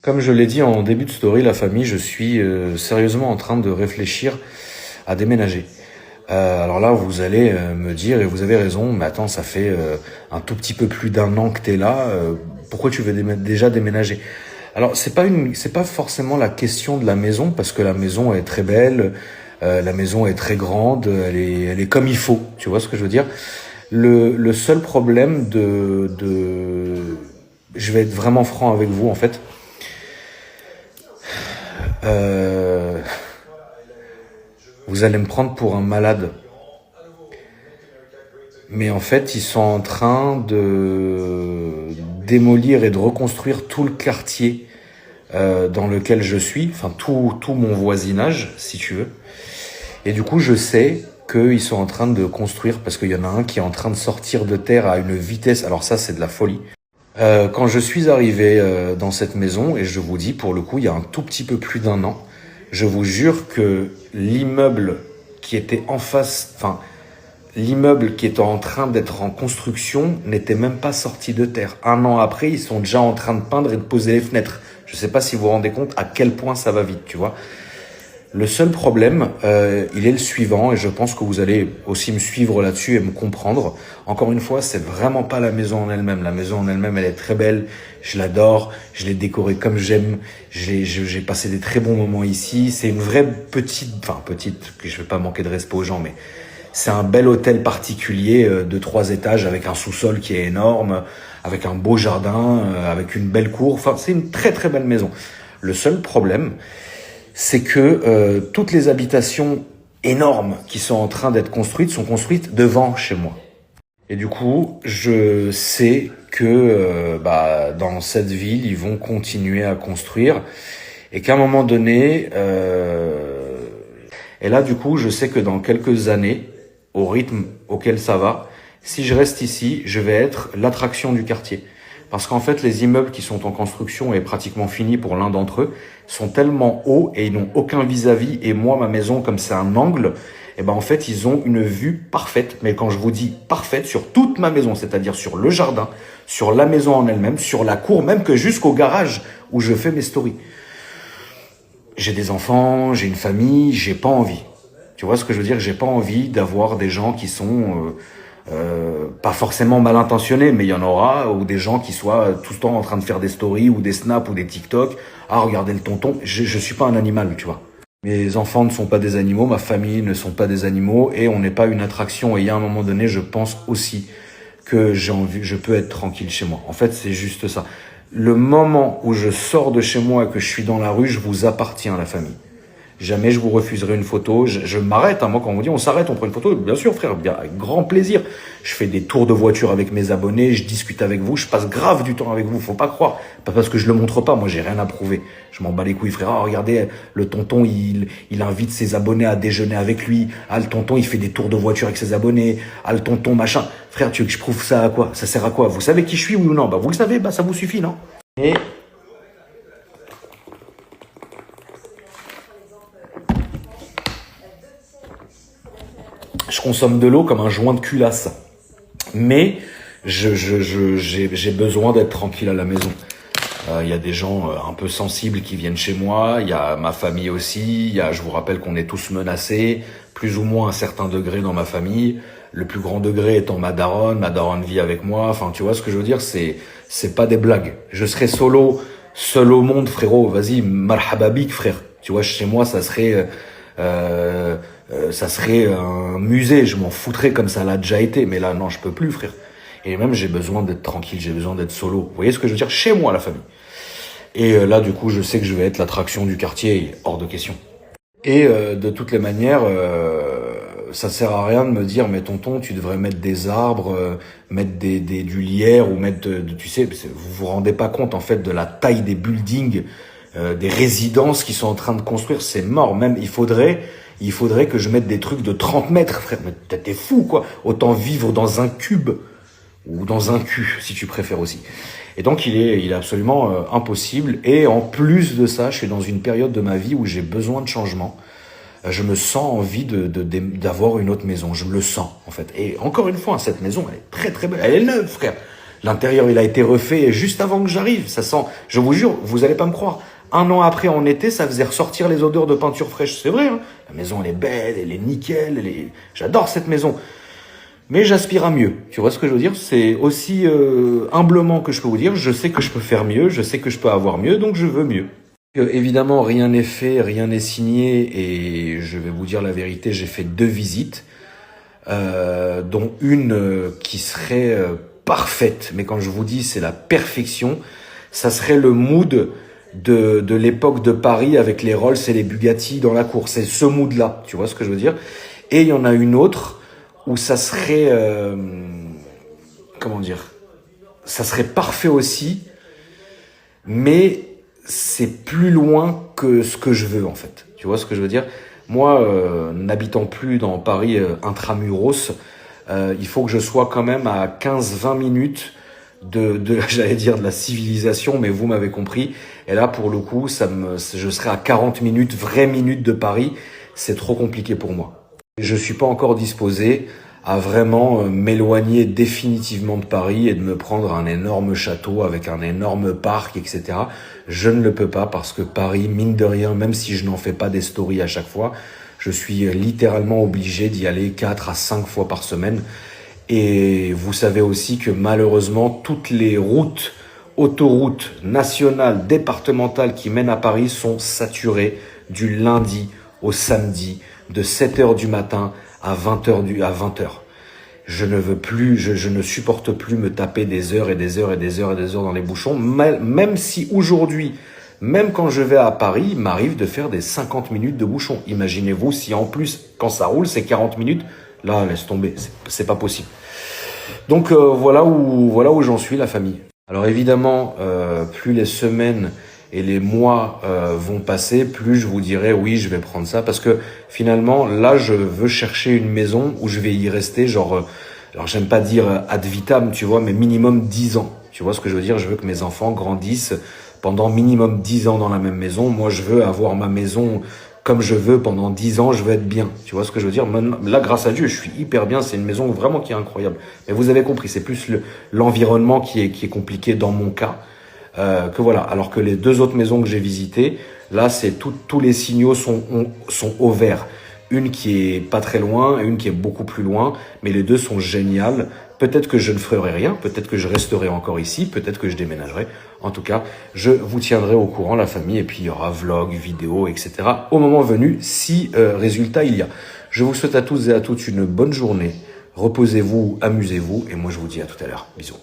Comme je l'ai dit en début de story, la famille, je suis sérieusement en train de réfléchir à déménager. Alors là, vous allez me dire, et vous avez raison, mais attends, ça fait un tout petit peu plus d'un an que tu es là, pourquoi tu veux déjà déménager? Alors, c'est pas forcément la question de la maison, parce que la maison est très belle, la maison est très grande, elle est comme il faut, tu vois ce que je veux dire? Le seul problème je vais être vraiment franc avec vous, en fait. Euh, Vous allez me prendre pour un malade. Mais en fait, ils sont en train de démolir et de reconstruire tout le quartier dans lequel je suis, enfin tout mon voisinage, si tu veux. Et du coup, je sais qu'ils sont en train de construire, parce qu'il y en a un qui est en train de sortir de terre à une vitesse, alors ça, c'est de la folie. Quand je suis arrivé dans cette maison, et je vous dis, pour le coup, il y a un tout petit peu plus d'un an, je vous jure que l'immeuble qui était en face, enfin, l'immeuble qui était en train d'être en construction n'était même pas sorti de terre. Un an après, ils sont déjà en train de peindre et de poser les fenêtres. Je sais pas si vous vous rendez compte à quel point ça va vite, tu vois. Le seul problème, il est le suivant, et je pense que vous allez aussi me suivre là-dessus et me comprendre. Encore une fois, c'est vraiment pas la maison en elle-même. La maison en elle-même, elle est très belle. Je l'adore. Je l'ai décorée comme j'aime. J'ai passé des très bons moments ici. C'est une vraie petite, que je vais pas manquer de respect aux gens, mais c'est un bel hôtel particulier de 3 étages avec un sous-sol qui est énorme, avec un beau jardin, avec une belle cour. Enfin, c'est une très très belle maison. Le seul problème, c'est que toutes les habitations énormes qui sont en train d'être construites sont construites devant chez moi. Et du coup, je sais que dans cette ville, ils vont continuer à construire et qu'à un moment donné, et là du coup, je sais que dans quelques années, au rythme auquel ça va, si je reste ici, je vais être l'attraction du quartier. Parce qu'en fait, les immeubles qui sont en construction et pratiquement finis pour l'un d'entre eux sont tellement hauts et ils n'ont aucun vis-à-vis. Et moi, ma maison, comme c'est un angle, et ben en fait, ils ont une vue parfaite. Mais quand je vous dis parfaite, sur toute ma maison, c'est-à-dire sur le jardin, sur la maison en elle-même, sur la cour, même que jusqu'au garage où je fais mes stories. J'ai des enfants, j'ai une famille, j'ai pas envie. Tu vois ce que je veux dire? J'ai pas envie d'avoir des gens qui sont pas forcément mal intentionnés, mais il y en aura, ou des gens qui soient tout le temps en train de faire des stories ou des snaps ou des TikTok. Ah, regardez le tonton. Je suis pas un animal, tu vois. Mes enfants ne sont pas des animaux, ma famille ne sont pas des animaux, et on n'est pas une attraction. Et il y a un moment donné, je pense aussi que je peux être tranquille chez moi. En fait, c'est juste ça. Le moment où je sors de chez moi et que je suis dans la rue, je vous appartiens, la famille. Jamais je vous refuserai une photo. Je m'arrête. Moi, quand on me dit on s'arrête, on prend une photo, bien sûr, frère, bien, avec grand plaisir. Je fais des tours de voiture avec mes abonnés, je discute avec vous, je passe grave du temps avec vous. Faut pas croire. Pas parce que je le montre pas. Moi, j'ai rien à prouver. Je m'en bats les couilles, frère. Ah, regardez, le tonton, il invite ses abonnés à déjeuner avec lui. Ah, le tonton, il fait des tours de voiture avec ses abonnés. Ah, le tonton, machin. Frère, tu veux que je prouve ça à quoi? Ça sert à quoi? Vous savez qui je suis, oui ou non? Vous le savez, ça vous suffit, non? Et je consomme de l'eau comme un joint de culasse. Mais j'ai besoin d'être tranquille à la maison. Il y a des gens un peu sensibles qui viennent chez moi. Il y a ma famille aussi. Je vous rappelle qu'on est tous menacés, plus ou moins à un certain degré dans ma famille. Le plus grand degré étant ma daronne. Ma daronne vit avec moi. Enfin, tu vois ce que je veux dire? C'est pas des blagues. Je serais seul au monde, frérot. Vas-y, marhababik, frère. Tu vois, chez moi, ça serait un musée, je m'en foutrais comme ça l'a déjà été, mais là non, je peux plus, frère. Et même j'ai besoin d'être tranquille, j'ai besoin d'être solo. Vous voyez ce que je veux dire? Chez moi, la famille. Et là, du coup, je sais que je vais être l'attraction du quartier, hors de question. Et de toutes les manières, ça sert à rien de me dire, mais tonton, tu devrais mettre des arbres, mettre du lierre, ou mettre, tu sais, vous vous rendez pas compte en fait de la taille des buildings, des résidences qui sont en train de construire. C'est mort. Même il faudrait que je mette des trucs de 30 mètres, frère. Mais t'es fou, quoi. Autant vivre dans un cube ou dans un cul, si tu préfères aussi. Et donc, il est absolument impossible. Et en plus de ça, je suis dans une période de ma vie où j'ai besoin de changement. Je me sens envie d'avoir une autre maison. Je me le sens, en fait. Et encore une fois, cette maison, elle est très, très belle. Elle est neuve, frère. L'intérieur, il a été refait juste avant que j'arrive. Ça sent, je vous jure, vous allez pas me croire. 1 an après, en été, ça faisait ressortir les odeurs de peinture fraîche. C'est vrai, hein. La maison, elle est belle, elle est nickel, j'adore cette maison. Mais j'aspire à mieux. Tu vois ce que je veux dire? C'est aussi humblement que je peux vous dire, je sais que je peux faire mieux, je sais que je peux avoir mieux, donc je veux mieux. Évidemment, rien n'est fait, rien n'est signé, et je vais vous dire la vérité, j'ai fait 2 visites, dont une qui serait parfaite. Mais quand je vous dis c'est la perfection, ça serait le mood de l'époque de Paris avec les Rolls et les Bugatti dans la cour. C'est ce mood-là, tu vois ce que je veux dire? Et il y en a une autre où ça serait, comment dire, ça serait parfait aussi, mais c'est plus loin que ce que je veux en fait. Tu vois ce que je veux dire? Moi, n'habitant plus dans Paris intramuros, il faut que je sois quand même à 15-20 minutes j'allais dire de la civilisation, mais vous m'avez compris. Et là, pour le coup, je serai à 40 minutes, vraies minutes de Paris. C'est trop compliqué pour moi. Je suis pas encore disposé à vraiment m'éloigner définitivement de Paris et de me prendre un énorme château avec un énorme parc, etc. Je ne le peux pas parce que Paris, mine de rien, même si je n'en fais pas des stories à chaque fois, je suis littéralement obligé d'y aller 4 à 5 fois par semaine. Et vous savez aussi que malheureusement, toutes les routes, autoroutes nationales, départementales qui mènent à Paris sont saturées du lundi au samedi, de 7h du matin à 20h. Je ne veux plus, je ne supporte plus me taper des heures et des heures et des heures et des heures dans les bouchons, même si aujourd'hui, même quand je vais à Paris, il m'arrive de faire des 50 minutes de bouchons. Imaginez-vous si en plus, quand ça roule, c'est 40 minutes. Là, laisse tomber, c'est pas possible. Donc voilà où j'en suis, la famille. Alors évidemment, plus les semaines et les mois vont passer, plus je vous dirai oui, je vais prendre ça, parce que finalement, là, je veux chercher une maison où je vais y rester, genre, alors j'aime pas dire ad vitam, tu vois, mais minimum 10 ans. Tu vois ce que je veux dire? Je veux que mes enfants grandissent pendant minimum 10 ans dans la même maison. Moi, je veux avoir ma maison comme je veux pendant 10 ans, je veux être bien. Tu vois ce que je veux dire? Là, grâce à Dieu, je suis hyper bien. C'est une maison vraiment qui est incroyable. Mais vous avez compris, c'est plus l'environnement qui est compliqué dans mon cas. Que voilà. Alors que les 2 autres maisons que j'ai visitées, là, c'est tous les signaux sont au vert. Une qui est pas très loin et une qui est beaucoup plus loin, mais les 2 sont géniales. Peut-être que je ne ferai rien, peut-être que je resterai encore ici, peut-être que je déménagerai. En tout cas, je vous tiendrai au courant, la famille, et puis il y aura vlog, vidéo, etc. au moment venu, si résultat il y a. Je vous souhaite à tous et à toutes une bonne journée. Reposez-vous, amusez-vous, et moi je vous dis à tout à l'heure. Bisous.